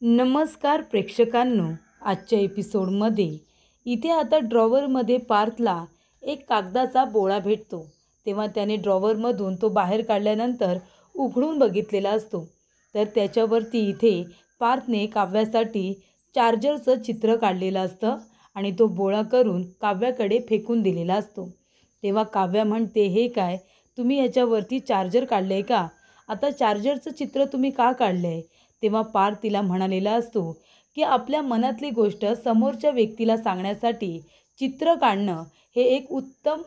नमस्कार प्रेक्षकांनो, आजच्या एपिसोडमध्ये इथे आता ड्रॉवरमध्ये पार्थला एक कागदाचा बोळा भेटतो. तेव्हा त्याने ड्रॉवरमधून तो बाहेर काढल्यानंतर उघडून बघितलेला असतो. तर त्याच्यावरती इथे पार्थने काव्यासाठी चार्जरचं चित्र काढलेलं असतं आणि तो बोळा करून काव्याकडे फेकून दिलेला असतो. तेव्हा काव्या म्हणते, हे काय, तुम्ही ह्याच्यावरती चार्जर काढलं आहे का? आता चार्जरचं चित्र तुम्ही का काढलं आहे? तेव्हा पार्थ तिला म्हणालेला असतो की आपल्या मनातली गोष्ट समोरच्या व्यक्तीला सांगण्यासाठी चित्र काढणं हे एक उत्तम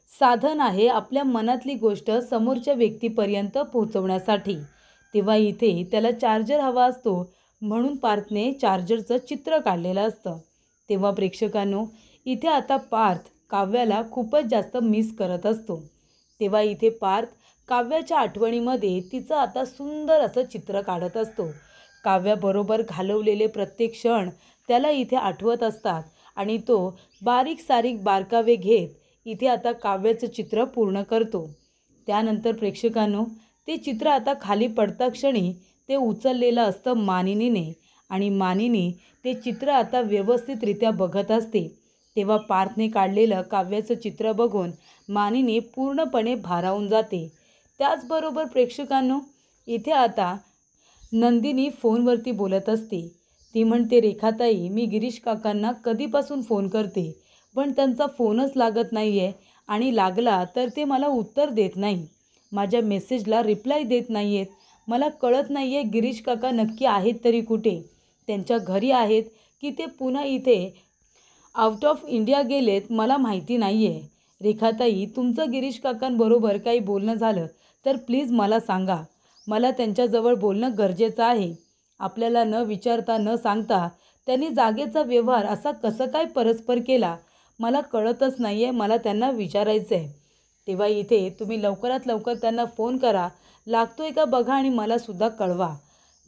साधन आहे आपल्या मनातली गोष्ट समोरच्या व्यक्तीपर्यंत पोहोचवण्यासाठी. तेव्हा इथे त्याला चार्जर हवा असतो म्हणून पार्थने चार्जरचं चित्र काढलेलं असतं. तेव्हा प्रेक्षकांनो, इथे आता पार्थ काव्याला खूपच जास्त मिस करत असतो. तेव्हा इथे पार्थ काव्याच्या आठवणीमध्ये तिचं आता सुंदर असं चित्र काढत असतो. काव्याबरोबर घालवलेले प्रत्येक क्षण त्याला इथे आठवत असतात आणि तो बारीक सारीक बारकावे घेत इथे आता काव्याचं चित्र पूर्ण करतो. त्यानंतर प्रेक्षकांनो, ते चित्र आता खाली पडता क्षणी ते उचललेलं असतं मानिनीने आणि मानिनी ते चित्र आता व्यवस्थितरित्या बघत असते. तेव्हा पार्थने काढलेलं काव्याचं चित्र बघून मानिनी पूर्णपणे भारावून जाते. त्याचबरोबर प्रेक्षकांनो, इथे आता नंदिनी फोनवरती बोलत असते. ती म्हणते, रेखाताई, मी गिरीश काकांना कधीपासून फोन करते पण त्यांचा फोनच लागत नाही आहे आणि लागला तर ते मला उत्तर देत नाही, माझ्या मेसेजला रिप्लाय देत नाही आहेत. मला कळत नाही आहे गिरीश काका नक्की आहेत तरी कुठे, त्यांच्या घरी आहेत की ते पुन्हा इथे आउट ऑफ इंडिया गेलेत मला माहिती नाही आहे. रेखाताई, तुमचं गिरीश काकांबरोबर काही बोलणं झालं तर प्लीज मला सांगा, मला त्यांच्याजवळ बोलणं गरजेचं आहे. आपल्याला न विचारता न सांगता त्यांनी जागेचा व्यवहार असा कसं काय परस्पर केला मला कळतच नाही आहे, मला त्यांना विचारायचं आहे. तेव्हा इथे तुम्ही लवकरात लवकर त्यांना फोन करा, लागतोय का बघा आणि मलासुद्धा कळवा.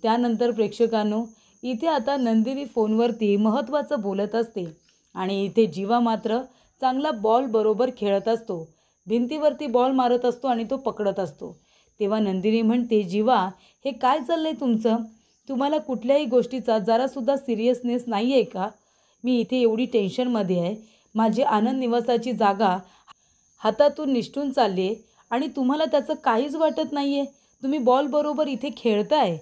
त्यानंतर प्रेक्षकांनो, इथे आता नंदिनी फोनवरती महत्त्वाचं बोलत असते आणि इथे जीवा मात्र चांगला बॉल बरोबर खेळत असतो. भिंतीवरती बॉल मारत असतो आणि तो पकडत असतो. तेव्हा नंदिनी म्हणते, जीवा, हे काय चाललं आहे तुमचं? तुम्हाला कुठल्याही गोष्टीचा जरासुद्धा सिरियसनेस नाही आहे का? मी इथे एवढी टेन्शनमध्ये आहे, माझी आनंद निवासाची जागा हातातून निसटून चालली आहे आणि तुम्हाला त्याचं काहीच वाटत नाही आहे. तुम्ही बॉलबरोबर इथे खेळताय.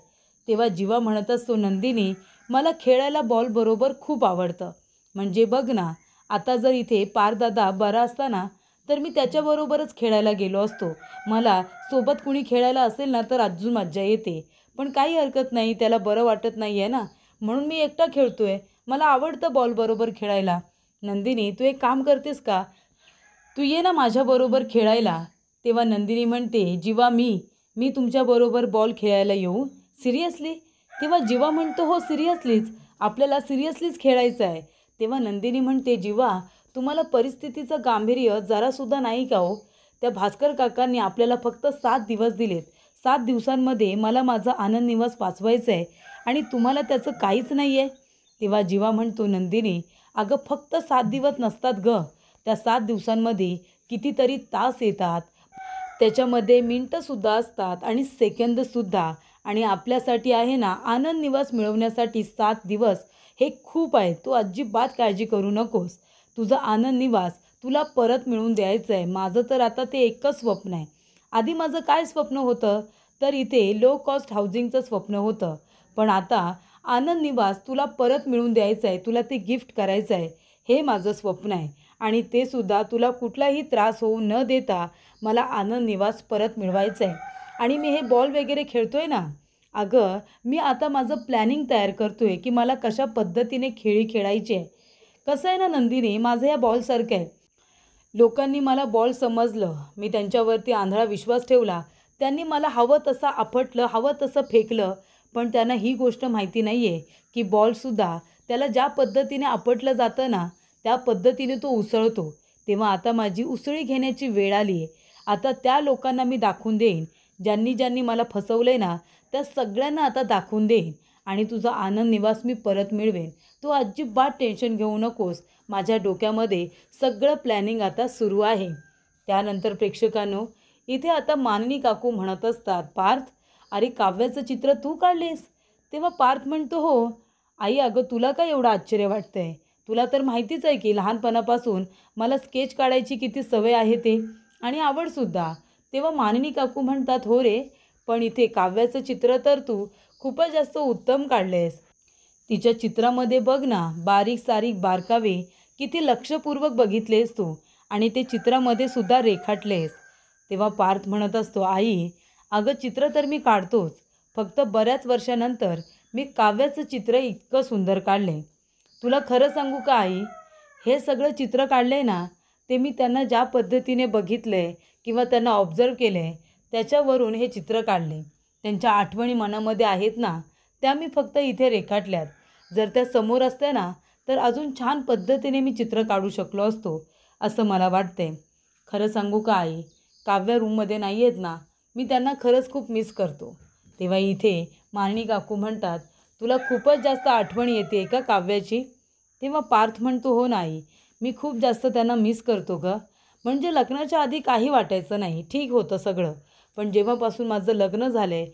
तेव्हा जीवा म्हणत असतो, नंदिनी, मला खेळायला बॉलबरोबर खूप आवडतं. म्हणजे बघ ना, आता जर इथे पारदादा बरा असता ना तर मी त्याच्याबरोबरच खेळायला गेलो असतो. मला सोबत कुणी खेळायला असेल ना तर अजून मज्जा येते. पण काही हरकत नाही, त्याला बरं वाटत नाही आहे ना, म्हणून मी एकटा खेळतो आहे. मला आवडतं बॉलबरोबर खेळायला. नंदिनी, तू एक काम करतेस का? तू ये ना माझ्याबरोबर खेळायला. तेव्हा नंदिनी म्हणते, जीवा, मी तुमच्याबरोबर बॉल खेळायला येऊ? सिरियसली? तेव्हा जीवा म्हणतो, हो सिरियसलीच, आपल्याला सिरियसलीच खेळायचं आहे. तेव्हा नंदिनी म्हणते, जीवा, तुम्हाला परिस्थितीचं गांभीर्य जरासुद्धा नाही का हो? त्या भास्कर काकांनी आपल्याला फक्त 7 दिवस दिलेत. 7 दिवसांमध्ये मला माझा आनंद निवास वाचवायचा आहे आणि तुम्हाला त्याचं काहीच नाही आहे. तेव्हा जीवा म्हणतो, नंदिनी, अगं फक्त 7 दिवस नसतात गं, त्या 7 दिवसांमध्ये कितीतरी तास येतात, त्याच्यामध्ये मिनटंसुद्धा असतात आणि सेकंदसुद्धा. आणि आपल्यासाठी आहे ना आनंद निवास मिळवण्यासाठी 7 दिवस हे खूप आहे. तू अजिबात काळजी करू नकोस. तुझा आनंद निवास तुला परत मिळवून द्यायचं आहे. माझं तर आता ते एकच स्वप्न आहे. आधी माझं काय स्वप्न होतं तर इथे लो कॉस्ट हाऊसिंगचं स्वप्न होतं. पण आता आनंद निवास तुला परत मिळवून द्यायचं आहे, तुला ते गिफ्ट करायचं आहे, हे माझं स्वप्न आहे. आणि ते सुद्धा तुला कुठलाही त्रास होऊ न देता मला आनंद निवास परत मिळवायचं आहे. आणि मी हे बॉल वगैरे खेळतो आहे ना, अगं मी आता माझं प्लॅनिंग तयार करतो आहे की मला कशा पद्धतीने खेळी खेळायची आहे. कसं आहे ना नंदिनी, माझं या बॉलसारखं आहे. लोकांनी मला बॉल समजलं, मी त्यांच्यावरती आंधळा विश्वास ठेवला, त्यांनी मला हवं तसं आपटलं, हवं तसं फेकलं. पण त्यांना ही गोष्ट माहिती नाही आहे की बॉलसुद्धा त्याला ज्या पद्धतीने आपटलं जातं ना त्या पद्धतीने तो उसळतो. तेव्हा आता माझी उसळी घेण्याची वेळ आली आहे. आता त्या लोकांना मी दाखवून देईन, ज्यांनी ज्यांनी मला फसवलं आहे ना त्या सगळ्यांना आता दाखवून देईन आणि तुझा आनंद निवास मी परत मिळवेन. तू अजिबात टेन्शन घेऊ नकोस. माझ्या डोक्यामध्ये सगळं प्लॅनिंग आता सुरू आहे. त्यानंतर प्रेक्षकांनो, इथे आता माननी काकू म्हणत असतात, पार्थ, अरे काव्याचं चित्र तू काढलेस? तेव्हा पार्थ म्हणतो, हो आई, अगं तुला काय एवढं आश्चर्य वाटतंय? तुला तर माहितीच आहे की लहानपणापासून मला स्केच काढायची किती सवय आहे ते, आणि आवडसुद्धा. तेव्हा मानिनी काकू म्हणतात, हो रे, पण इथे काव्याचं चित्र तर तू खूपच जास्त उत्तम काढलेस. तिच्या चित्रामध्ये बघ ना, बारीक सारीक बारकावे किती लक्षपूर्वक बघितलेस तू, आणि ते चित्रामध्ये सुद्धा रेखाटलेस. तेव्हा पार्थ म्हणत असतो, आई अगं चित्र तर मी काढतोच, फक्त बऱ्याच वर्षानंतर मी काव्याचं चित्र इतकं सुंदर काढले. तुला खरं सांगू का आई, हे सगळं चित्र काढले ना, ते मी त्यांना ज्या पद्धतीने बघितले किंवा त्यांना ऑब्झर्व केले, त्याच्यावरून हे चित्र काढले. त्यांच्या आठवणी मनामध्ये आहेत ना, त्या मी फक्त इथे रेखाटल्यात. जर त्या समोर असत्या ना, तर अजून छान पद्धतीने मी चित्र काढू शकलो असतो, असं मला वाटते. खरं सांगू का आई, काव्य रूममध्ये नाही आहेत ना, मी त्यांना खरंच खूप मिस करतो. तेव्हा इथे मानिनी काकू म्हणतात, तुला खूपच जास्त आठवण येते का काव्याची? तेव्हा पार्थ म्हणतो, हो नाही, मी खूप जास्त त्यांना मिस करतो गं. म्हणजे लग्नाच्या आधी काही वाटायचं नाही, ठीक होतं सगळं. पण जेव्हापासून माझं लग्न झालं आहे,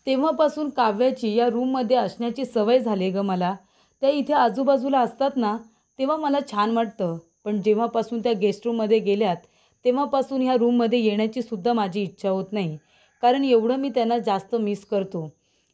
तेव्हापासून काव्याची या रूममध्ये असण्याची सवय झाली गं मला. त्या इथे आजूबाजूला असतात ना, तेव्हा मला छान वाटतं. पण जेव्हापासून त्या गेस्ट रूममध्ये गेल्यात, तेव्हापासून ह्या रूममध्ये येण्याची सुद्धा माझी इच्छा होत नाही. कारण एवढं मी त्यांना जास्त मिस करतो.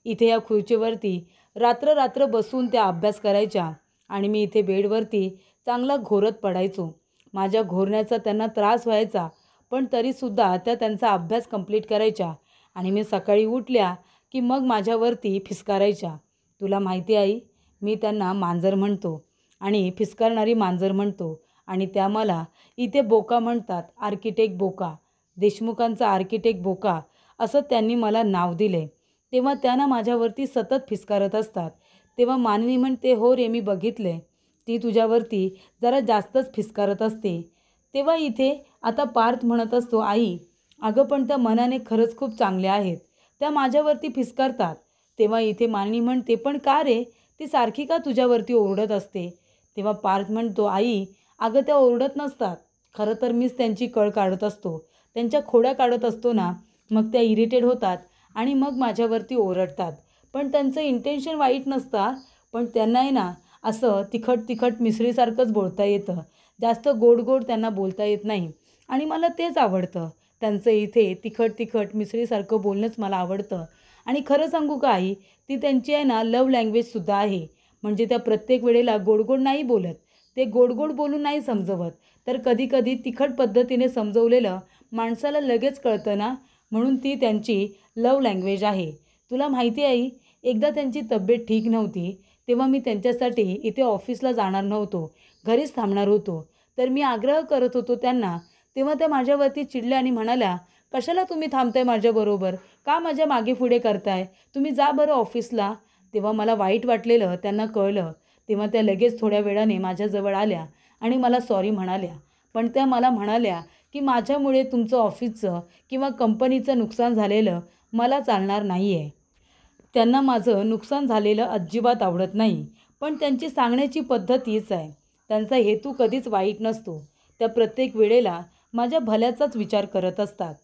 इथे या खुर्चीवरती रात्र रात्र बसून त्या अभ्यास करायच्या, आणि मी इथे बेडवरती चांगला घोरत पडायचो. माझ्या घोरण्याचा त्यांना त्रास व्हायचा, पण तरीसुद्धा त्या त्यांचा अभ्यास कंप्लीट करायच्या, आणि मी सकाळी उठल्या की मग माझ्यावरती फिस्कारायच्या. तुला माहिती आई, मी त्यांना मांजर म्हणतो, आणि फिस्कारणारी मांजर म्हणतो, आणि त्या मला इथे बोका म्हणतात, आर्किटेक्ट बोका. देशमुखांचा आर्किटेक्ट बोका असं त्यांनी मला नाव दिले. तेव्हा त्यांना माझ्यावरती सतत फिस्कारत असतात. तेव्हा मानिनी म्हणते, हो रे, मी बघितले, ती तुझ्यावरती जरा जास्तच फिस्कारत असते. तेव्हा इथे आता पार्थ म्हणत असतो, आई अगं पण त्या मनाने खरंच खूप चांगल्या आहेत, त्या माझ्यावरती फिस्कारतात. तेव्हा इथे मानिनी म्हणते, पण का रे, ती सारखी का तुझ्यावरती ओरडत असते? तेव्हा पार्थ म्हणतो, आई अगं त्या ओरडत नसतात, खरं तर मीच त्यांची कळ काढत असतो, त्यांच्या खोड्या काढत असतो ना, मग त्या इरिटेट होतात आणि मग माझ्यावरती ओरडतात. पण त्यांचं इंटेन्शन वाईट नसतं, पण त्यांना आहे ना असं तिखट तिखट मिसळीसारखंच बोलता येतं, जास्त गोड गोड त्यांना बोलता येत नाही, आणि मला तेच आवडतं. त्यांचं इथे तिखट तिखट मिसळीसारखं बोलणंच मला आवडतं. आणि खरं सांगू का आई, ती त्यांची आहे ना लव्ह लँग्वेजसुद्धा आहे. म्हणजे त्या प्रत्येक वेळेला गोड गोड नाही बोलत, ते गोड गोड बोलून नाही समजवत, तर कधीकधी तिखट पद्धतीने समजवलेलं माणसाला लगेच कळतं ना, म्हणून ती त्यांची लव्ह लँग्वेज आहे. तुला माहिती आहे आई, एकदा त्यांची तब्येत ठीक नव्हती, तेव्हा मी त्यांच्यासाठी इथे ऑफिसला जाणार नव्हतो, घरीच थांबणार होतो. तर मी आग्रह करत होतो त्यांना, तेव्हा त्या माझ्यावरती चिडल्या आणि म्हणाल्या, कशाला तुम्ही थांबताय माझ्याबरोबर, का माझ्या मागे पुढे करताय, तुम्ही जा बरं ऑफिसला. तेव्हा मला वाईट वाटलेलं त्यांना कळलं. तेव्हा त्या लगेच थोड्या वेळाने माझ्याजवळ आल्या आणि मला सॉरी म्हणाल्या. पण त्या मला म्हणाल्या की माझ्यामुळे तुमचं ऑफिसचं किंवा कंपनीचं नुकसान झालेलं मला चालणार नाही आहे. त्यांना माझं नुकसान झालेलं अजिबात आवडत नाही, पण त्यांची सांगण्याची पद्धत हीच आहे. त्यांचा हेतू कधीच वाईट नसतो, त्या प्रत्येक वेळेला माझ्या भल्याचाच विचार करत असतात.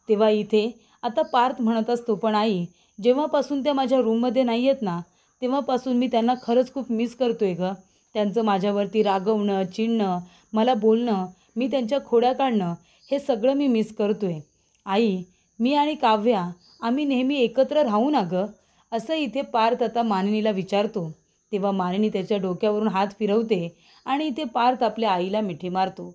तेव्हा इथे आता पार्थ म्हणत असतो, पण आई जेव्हापासून त्या माझ्या रूममध्ये नाही आहेत ना, तेव्हापासून मी त्यांना खरंच खूप मिस करतोय गं. त्यांचं माझ्यावरती रागवणं, चिडणं, मला बोलणं, मी त्यांच्या खोड्या काढणं, हे सगळं मी मिस करतोय. आई मी आणि काव्या आम्ही नेहमी एकत्र राहू ना गं, असं इथे पार्थ आता मानिनीला विचारतो. तेव्हा मानिनी त्याच्या डोक्यावरून हात फिरवते आणि इथे पार्थ आपल्या आईला मिठी मारतो.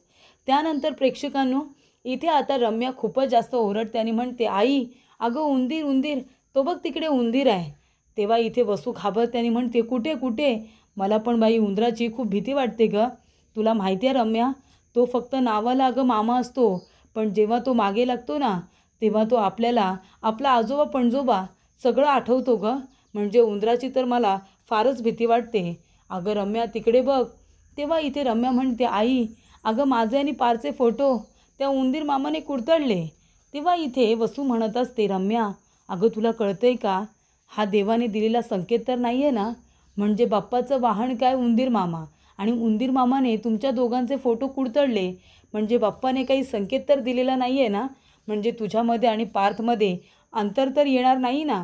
त्यानंतर प्रेक्षकांनो, इथे आता रम्या खूपच जास्त ओरडते आणि म्हणते, आई अगं उंदीर उंदीर, तो बघ तिकडे उंदीर आहे. तेव्हा इथे वसू घाबरते आणि म्हणते, कुठे कुठे, मला पण बाई उंदराची खूप भीती वाटते गं. तुला माहिती आहे रम्या, तो फक्त नावाला अगं मामा असतो, पण जेव्हा तो मागे लागतो ना, तेव्हा तो आपल्याला आपला आजोबा पणजोबा सगळं आठवतो गं. म्हणजे उंदराची तर मला फारच भीती वाटते. अगं रम्या तिकडे बघ. तेव्हा इथे रम्या म्हणते, आई अगं माझे आणि पारचे फोटो त्या उंदीर मामाने कुरतडले. तेव्हा इथे वसू म्हणत असते, रम्या अगं तुला कळतंय का, हा देवाने दिलेला संकेत तर नाही आहे ना, म्हणजे बाप्पाचं वाहन काय उंदीर मामा, आणि उंदीर मामाने तुमच्या दोघांचे फोटो कुरतडले, म्हणजे बाप्पाने काही संकेत तर दिलेला नाही आहे ना, म्हणजे तुझ्यामध्ये आणि पार्थमध्ये अंतर तर येणार नाही ना.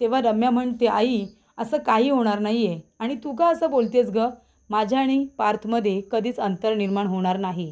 तेव्हा रम्या म्हणते, आई असं काही होणार नाही आहे. आणि तू का असं बोलतेस गं? माझ्या आणि पार्थमध्ये कधीच अंतर निर्माण होणार नाही.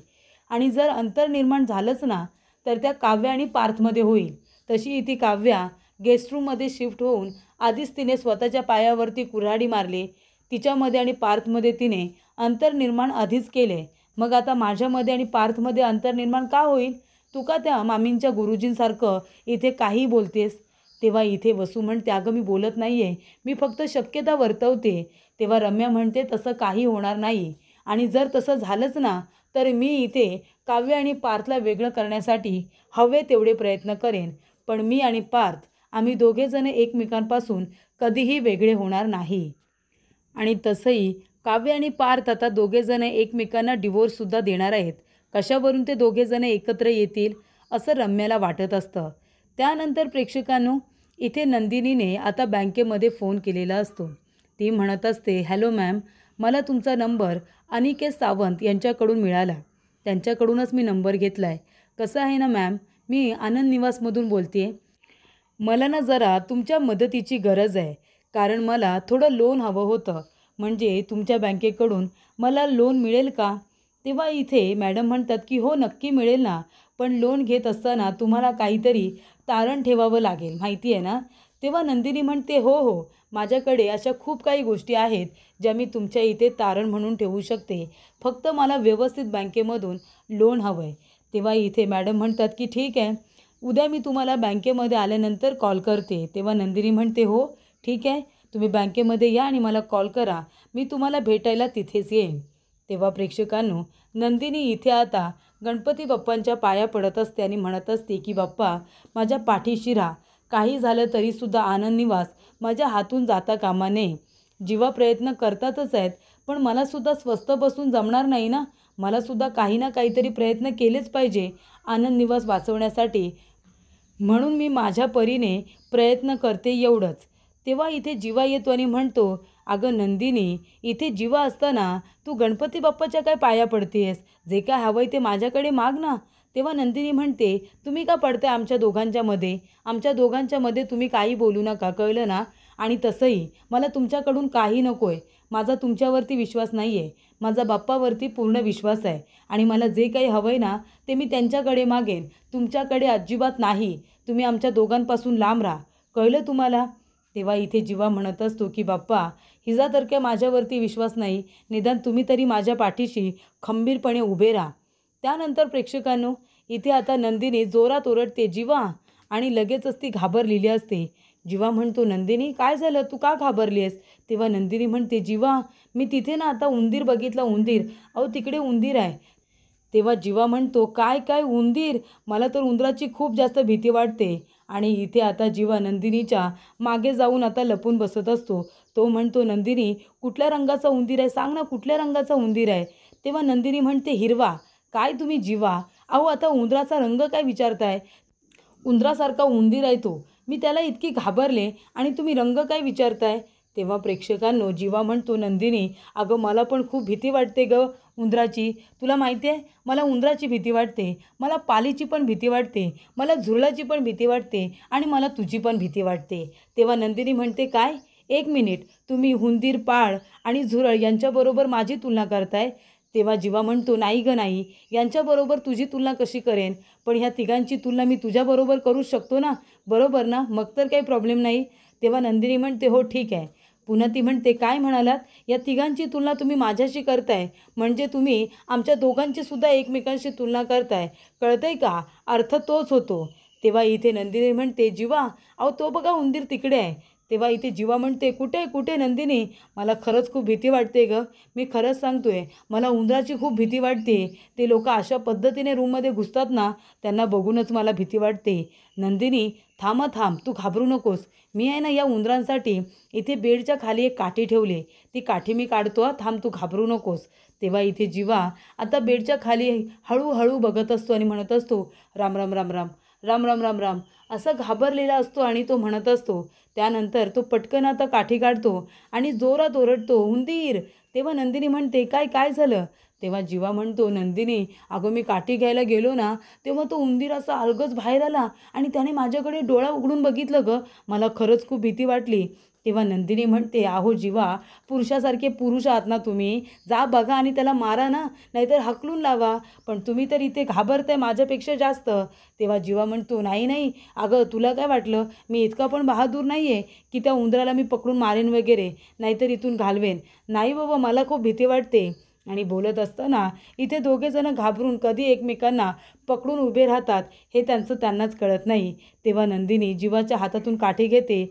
आणि जर अंतर निर्माण झालंच ना, तर त्या काव्या आणि पार्थमध्ये होईल. तशी ती काव्या गेस्ट रूममध्ये शिफ्ट होऊन आधीच तिने स्वतःच्या पायावरती कुऱ्हाडी मारली. तिच्यामध्ये आणि पार्थमध्ये तिने अंतर निर्माण आधीच केले. मग आता माझ्यामध्ये आणि पार्थमध्ये अंतर निर्माण का होईल? तू का त्या मामींच्या गुरुजींसारखं इथे काहीही बोलतेस? तेव्हा इथे वसू म्हणते, अगं मी बोलत नाही आहे, मी फक्त शक्यता वर्तवते. तेव्हा रम्या म्हणते, तसं काही होणार नाही. आणि जर तसं झालंच ना, तर मी इथे काव्य आणि पार्थला वेगळं करण्यासाठी हवे तेवढे प्रयत्न करेन. पण मी आणि पार्थ आम्ही दोघेजण एकमेकांपासून कधीही वेगळे होणार नाही. आणि तसंही काव्य आणि पार्थ आता दोघेजण एकमेकांना डिवोर्ससुद्धा देणार आहेत. कशावरून ते दोघेजण एकत्र येतील असं रम्याला वाटत असतं. त्यानंतर प्रेक्षकांनो, इथे नंदिनीने आता बँकेमध्ये फोन केलेला असतो. ती म्हणत असते, हॅलो मॅम, मला तुमचा नंबर अनिकेत सावंत यांच्याकडून मिळाला. त्यांच्याकडूनच मी नंबर घेतला आहे. कसं आहे ना मॅम, मी आनंद निवासमधून बोलते आहे. मला ना जरा तुमच्या मदतीची गरज आहे. कारण मला थोडं लोन हवं होतं. म्हणजे तुमच्या बँकेकडून मला लोन मिळेल का? तेव्हा इथे मॅडम म्हणतात की हो नक्की मिळेल ना, पण लोन घेत असताना तुम्हाला काहीतरी तारण ठेवावं लागेल, माहिती आहे ना? तेव्हा नंदिनी म्हणते, हो हो, माझ्याकडे अशा खूप काही गोष्टी आहेत ज्या मी तुमच्या इथे तारण म्हणून ठेवू शकते. फक्त मला व्यवस्थित बँकेमधून लोन हवं आहे. तेव्हा इथे मॅडम म्हणतात की ठीक आहे, उद्या मी तुम्हाला बँकेमध्ये आल्यानंतर कॉल करते. तेव्हा नंदिनी म्हणते, हो ठीक आहे, तुम्ही बँकेमध्ये या आणि मला कॉल करा, मी तुम्हाला भेटायला तिथेच येईन. तेव्हा प्रेक्षकांनो, नंदिनी इथे आता गणपती बाप्पांच्या पाया पडत असते आणि म्हणत असते की बाप्पा माझ्या पाठीशी राहा. काही झालं तरीसुद्धा आनंद निवास माझ्या हातून जाता कामा नये. जीवा प्रयत्न करतातच आहेत, पण मलासुद्धा स्वस्थ बसून जमणार नाही ना. मलासुद्धा काही ना काहीतरी प्रयत्न केलेच पाहिजे आनंद निवास वाचवण्यासाठी. म्हणून मी माझ्या परीने प्रयत्न करते एवढंच. तेव्हा इथे जीवा येतो आणि म्हणतो, अगं नंदिनी, इथे जीवा असताना तू गणपती बाप्पाच्या काय पाया पडतेस? जे काय हवंय ते माझ्याकडे माग ना. तेव्हा नंदिनी म्हणते, तुम्ही का पडताय आमच्या दोघांच्यामध्ये? आमच्या दोघांच्यामध्ये तुम्ही काही बोलू नका, कळलं ना? आणि तसंही मला तुमच्याकडून काही नको आहे. माझा तुमच्यावरती विश्वास नाही आहे. माझा बाप्पावरती पूर्ण विश्वास आहे. आणि मला जे काही हवं आहे ना, ते मी त्यांच्याकडे मागेन, तुमच्याकडे अजिबात नाही. तुम्ही आमच्या दोघांपासून लांब राहा, कळलं तुम्हाला? तेव्हा इथे जीवा म्हणत असतो की बाप्पा, हिचा तर काय माझ्यावरती विश्वास नाही, निदान तुम्ही तरी माझ्या पाठीशी खंबीरपणे उभे राहा. त्यानंतर प्रेक्षकांनो, इथे आता नंदिनी जोरात ओरडते, जीवा, आणि लगेचच ती घाबरलेली असते. जीवा म्हणतो, नंदिनी काय झालं, तू का घाबरली आहेस? तेव्हा नंदिनी म्हणते, जीवा, मी तिथे ना आता उंदीर बघितला, उंदीर, अहो तिकडे उंदीर आहे. तेव्हा जीवा म्हणतो, काय काय उंदीर? मला तर उंदराची खूप जास्त भीती वाटते. आणि इथे आता जीवा नंदिनीच्या मागे जाऊन आता लपून बसत असतो. तो म्हणतो, नंदिनी, कुठल्या रंगाचा उंदीर आहे, सांग ना, कुठल्या रंगाचा उंदीर आहे? तेव्हा नंदिनी म्हणते, हिरवा. काय तुम्ही जीवा, अहो आता उंदराचा रंग काय विचारताय? उंदरासारखा उंदीर आहे तो. मी त्याला इतकी घाबरले आणि तुम्ही रंग काय विचारताय? तेव्हा प्रेक्षकांनो, जीवा म्हणतो, नंदिनी, अगं मला पण खूप भीती वाटते गं उंदराची. तुला माहिती आहे, मला उंदराची भीती वाटते, मला पालीची पण भीती वाटते, मला झुरळाची पण भीती वाटते आणि मला तुझी पण भीती वाटते. तेव्हा नंदिनी म्हणते, काय? एक मिनिट, तुम्ही उंदीर, पाळ आणि झुरळ यांच्याबरोबर माझी तुलना करताय? तेव्हा जीवा म्हणतो, नाही गं नाही, यांच्याबरोबर तुझी तुलना कशी करेन? पण ह्या तिघांची तुलना मी तुझ्याबरोबर करू शकतो ना, बरोबर ना? मग तर काही प्रॉब्लेम नाही. तेव्हा नंदिनी म्हणते, हो ठीक आहे. पुन्हा ती म्हणते, काय म्हणालात? या तिघांची तुलना तुम्ही माझ्याशी करताय, म्हणजे तुम्ही आमच्या दोघांची सुद्धा एकमेकांशी तुलना करताय, कळतंय का? अर्थ तोच होतो. तेव्हा इथे नंदिनी म्हणते, जीवा, अहो तो बघा उंदीर तिकडे आहे. तेव्हा इथे जीवा म्हणते, कुठे कुठे नंदिनी? मला खरंच खूप भीती वाटते गं, मी खरंच सांगतोय, मला उंदराची खूप भीती वाटते. ते लोक अशा पद्धतीने रूममध्ये घुसतात ना, त्यांना बघूनच मला भीती वाटते. नंदिनी, थांब, तू घाबरू नकोस. मी आहे ना या उंदरांसाठी इथे बेडच्या खाली एक काठी ठेवली, ती काठी मी काढतो, थांब, तू घाबरू नकोस. तेव्हा इथे जीवा आता बेडच्या खाली हळूहळू बघत असतो आणि म्हणत असतो, राम राम राम राम राम राम राम राम, असा घाबरलेला असतो. आणि तो म्हणत असतो, त्यानंतर तो पटकन आता काठी काढतो आणि जोरात ओरडतो, उंदीर. तेव्हा नंदिनी म्हणते, काय काय झालं? तेव्हा जीवा म्हणतो, नंदिनी, अगं मी काठी घ्यायला गेलो ना, तेव्हा तो उंदीर असा अलगद बाहेर आला आणि त्याने माझ्याकडे डोळा उघडून बघितलं गं, मला खरंच खूप भीती वाटली. तेव्हा नंदिनी म्हणते, अहो जीवा, पुरुषासारखे पुरुष आहात ना तुम्ही, जा बघा आणि त्याला मारा ना, नाहीतर हकलून लावा. पण तुम्ही तर इथे घाबरताय माझ्यापेक्षा जास्त. तेव्हा जीवा म्हणतो, नाही नाही, अगं तुला काय वाटलं, मी इतका पण बहादूर नाही आहे की त्या उंदराला मी पकडून मारेन वगैरे, नाहीतर इथून घालवेन. नाही बाबा, मला खूप भीती वाटते. आणि बोलत असताना इथे दोघेजणं घाबरून कधी एकमेकांना पकडून उभे राहतात हे त्यांनाच कळत नाही. तेव्हा नंदिनी जीवाच्या हातातून काठी घेते,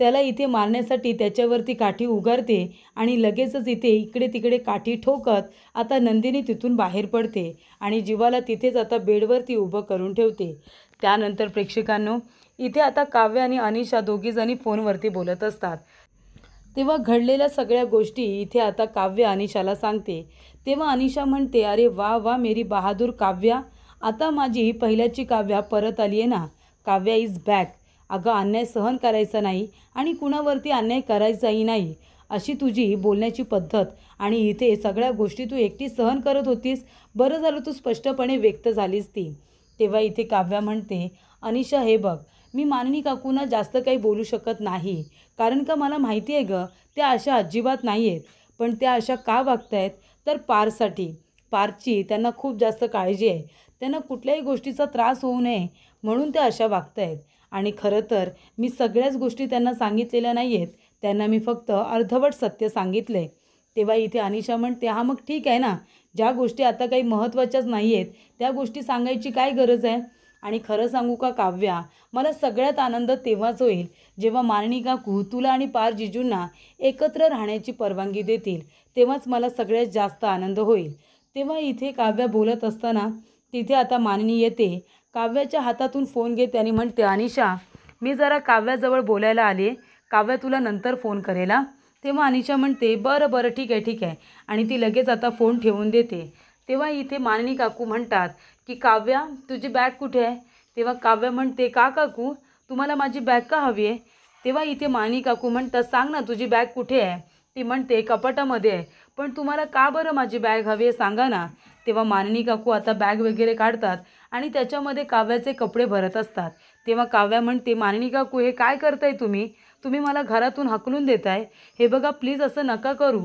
त्याला इथे मारण्यासाठी त्याच्यावरती काठी उगारते आणि लगेचच इथे इकडे तिकडे काठी ठोकत आता नंदिनी तिथून बाहेर पडते आणि जीवाला तिथेच आता बेडवरती उभं करून ठेवते. त्यानंतर प्रेक्षकांनो, इथे आता काव्य आणि अनिशा दोघीजणी फोनवरती बोलत असतात. तेव्हा घडलेल्या सगळ्या गोष्टी इथे आता काव्य अनिशाला सांगते. तेव्हा अनिशा म्हणते, अरे वा वा मेरी बहादूर काव्या, आता माझी पहिल्याची काव्या परत आली आहे ना. Kavya is back. अगं, अन्याय सहन करायचा नाही आणि कुणावरती अन्याय करायचाही नाही, अशी तुझी बोलण्याची पद्धत आणि इथे सगळ्या गोष्टी तू एकटी सहन करत होतीस. बरं झालं तू स्पष्टपणे व्यक्त झालीस ती. तेव्हा इथे काव्या म्हणते, अनिशा हे बघ, मी माननी काकूंना जास्त काही बोलू शकत नाही, कारण का मला माहिती आहे गं, त्या अशा अजिबात नाही आहेत. पण त्या अशा का वागतायत, तर पारसाठी. पारची त्यांना खूप जास्त काळजी आहे. त्यांना कुठल्याही गोष्टीचा त्रास होऊ नये म्हणून त्या अशा वागतायत. आणि खरं तर मी सगळ्याच गोष्टी त्यांना सांगितलेल्या नाही आहेत, त्यांना मी फक्त अर्धवट सत्य सांगितलं आहे. तेव्हा इथे अनिशा म्हणते, हां मग ठीक आहे ना, ज्या गोष्टी आता काही महत्त्वाच्याच नाही आहेत त्या गोष्टी सांगायची काय गरज आहे. आणि खरं सांगू का काव्या, मला सगळ्यात आनंद तेव्हाच होईल जेव्हा माननी काकू तुला आणि पार जिजूंना एकत्र राहण्याची परवानगी देतील, तेव्हाच मला सगळ्यात जास्त आनंद होईल. तेव्हा इथे काव्या बोलत असताना तिथे आता माननी येते. काव्याच्या हातातून फोन घेते आणि म्हणते, अनिशा, मी जरा काव्याजवळ बोलायला आले, काव्या तुला नंतर फोन करेल हां. तेव्हा अनिशा म्हणते, बरं बरं ठीक आहे ठीक आहे, आणि ती लगेच आता फोन ठेवून देते. तेव्हा इथे माननी काकू म्हणतात की काव्या, तुझी बॅग कुठे आहे. तेव्हा काव्या म्हणते, का काकू, तुम्हाला माझी बॅग का हवी आहे. तेव्हा इथे माननी काकू म्हणतात, सांग ना तुझी बॅग कुठे आहे. ती म्हणते, कपाटामध्ये आहे. पण तुम्हाला का बरं माझी बॅग हवी आहे सांगा ना. तेव्हा माननी काकू आता बॅग वगैरे काढतात आणि त्याच्यामध्ये काव्याचे कपडे भरत असतात. तेव्हा काव्या म्हणते, माननी काकू हे काय करताय तुम्ही मला घरातून हकलून देताय. हे बघा प्लीज असं नका करू.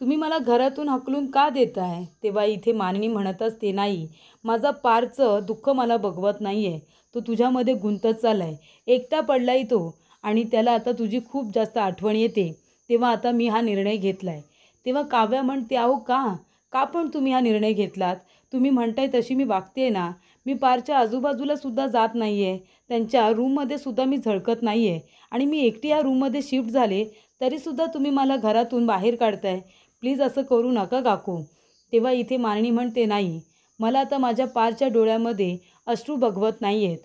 तुम्ही मला घरातून हकलून का देताय. तेव्हा इथे माननी म्हणत असते, नाही, माझा पारचं दुःख मला बघवत नाही आहे. तो तुझ्यामध्ये गुंतत चाललाय, एकटा पडलाय तो, आणि त्याला आता तुझी खूप जास्त आठवण येते. तेव्हा आता मी हा निर्णय घेतला आहे. तेव्हा काव्या म्हणते, अहो का का पण तुम्ही हा निर्णय घेतलात. तुम्ही म्हणताय तशी मी वागते ना. मी पारच्या आजूबाजूला सुद्धा जात नाही आहे, त्यांच्या रूममध्ये सुद्धा मी झळकत नाही आहे, आणि मी एकटी ह्या रूममध्ये शिफ्ट झाले तरीसुद्धा तुम्ही मला घरातून बाहेर काढताय. प्लीज असं करू नका काकू. तेव्हा इथे माननी म्हणते, नाही, मला आता माझ्या पारच्या डोळ्यामध्ये अश्रू बघवत नाही आहेत,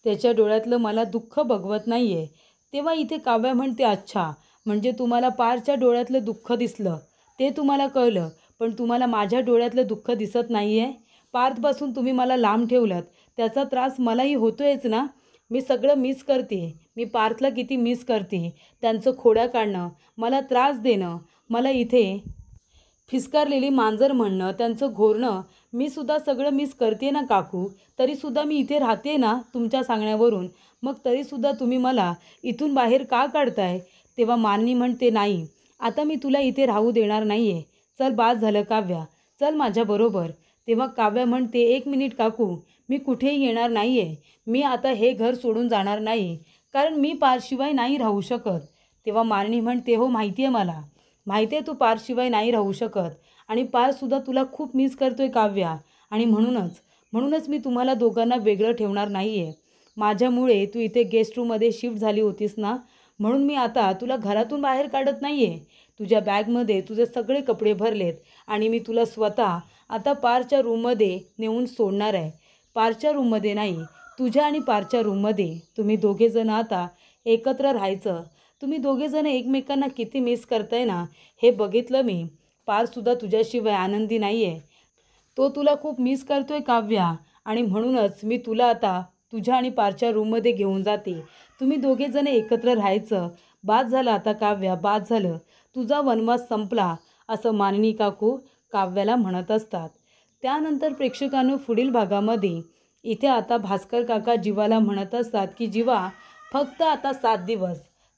त्याच्या डोळ्यातलं मला दुःख बघवत नाही आहे. तेव्हा इथे काव्या म्हणते, अच्छा, म्हणजे तुम्हाला पारच्या डोळ्यातलं दुःख दिसलं, ते तुम्हाला कळलं, पण तुम्हाला माझ्या डोळ्यातलं दुःख दिसत नाही आहे. पार्थपासून तुम्ही मला लांब ठेवलात, त्याचा त्रास मलाही होतोयच ना. मी सगळं मिस करते, मी पार्थला किती मिस करते. त्यांचं खोड्या काढणं, मला त्रास देणं, मला इथे फिस्कारलेली मांजर म्हणणं, त्यांचं घोरणं, मी सुद्धा सगळं मिस करते ना काकू. तरीसुद्धा मी इथे राहते ना तुमच्या सांगण्यावरून. मग तरीसुद्धा तुम्ही मला इथून बाहेर का काढताय. तेव्हा माननी म्हणते, नाही, आता मी तुला इथे राहू देणार नाही आहे. चल बास झालं काव्या, चल माझ्याबरोबर. तेव्हा काव्या म्हणते, एक मिनिट काकू, मी कुठेही येणार नाही आहे. मी आता हे घर सोडून जाणार नाही, कारण मी पारशिवाय नाही राहू शकत. तेव्हा माननी म्हणते, हो माहिती आहे मला, माहिती आहे तू पारशिवाय नाही राहू शकत, आणि पारसुद्धा तुला खूप मिस करतोय काव्या, आणि म्हणूनच मी तुम्हाला दोघांना वेगळं ठेवणार नाही आहे. माझ्यामुळे तू इथे गेस्ट रूममध्ये शिफ्ट झाली होतीस ना, म्हणून मी आता तुला घरातून बाहेर काढत नाही आहे. तुझ्या बॅगमध्ये तुझे सगळे कपडे भरलेत आणि मी तुला स्वतः आता पारच्या रूममध्ये नेऊन सोडणार आहे. पारच्या रूममध्ये नाही, तुझ्या आणि पारच्या रूममध्ये. तुम्ही दोघेजण आता एकत्र राहायचं. तुम्ही दोघेजण एकमेकांना किती मिस करताय ना, हे बघितलं मी. पारसुद्धा तुझ्याशिवाय आनंदी नाही आहे, तो तुला खूप मिस करतोय काव्या, आणि म्हणूनच मी तुला आता तुझ्या आणि पारच्या रूममध्ये घेऊन जाते. तुम्ही दोघेजण एकत्र राहायचं. बाद झालं आता काव्या, बाद झालं, तुझा वनवास संपला, असं माननी काकू काव्याला म्हणत असतात. त्यानंतर प्रेक्षकांनो, पुढील भागामध्ये इथे आता भास्कर काका जीवाला म्हणत असतात की जीवा, फक्त आता 7 दिवस,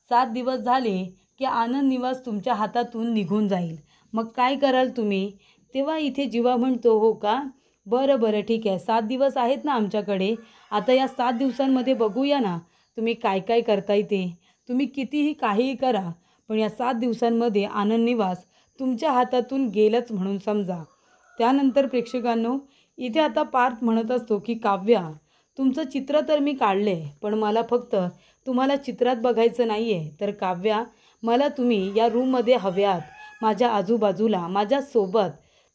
7 दिवस झाले की आनंद निवास तुमच्या हातातून निघून जाईल. मग काय कराल तुम्ही? तेव्हा इथे जीवा म्हणतो, हो का? बरं बरं ठीक आहे, 7 दिवस आहेत ना आमच्याकडे. आता या 7 दिवसांमध्ये बघूया ना तुम्ही काय काय करताय ते. तुम्ही कितीही काहीही करा, पण या 7 दिवसांमध्ये आनंद निवास तुमच्या हातातून गेलंच म्हणून समजा. त्यानंतर प्रेक्षकांनो, इथे आता पार्थ म्हणत असतो की काव्या, तुमचं चित्र तर मी काढले, पण मला फक्त तुम्हाला चित्रात बघायचं नाही आहे. तर काव्या, मला तुम्ही या रूममध्ये हव्यात, माझ्या आजूबाजूला, माझ्यासोबत.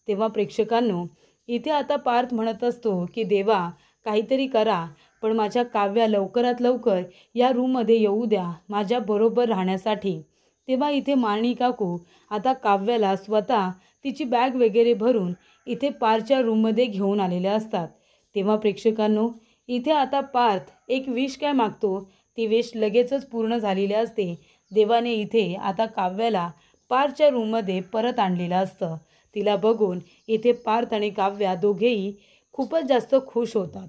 तेव्हा प्रेक्षकांनो, इथे आता पार्थ म्हणत असतो की देवा, काहीतरी करा, पण माझ्या काव्या लवकरात लवकर या रूममध्ये येऊ द्या माझ्याबरोबर राहण्यासाठी. तेव्हा इथे माळणी काकू आता काव्याला स्वतः तिची बॅग वगैरे भरून इथे पार्थच्या रूममध्ये घेऊन आलेल्या असतात. तेव्हा प्रेक्षकांनो, इथे आता पार्थ एक विश काय मागतो, ती विश लगेचच पूर्ण झालेली असते. देवाने इथे आता काव्याला पार्थच्या रूममध्ये परत आणलेलं असतं. तिला बघून इथे पार्थ आणि काव्या दोघेही खूपच जास्त खुश होतात.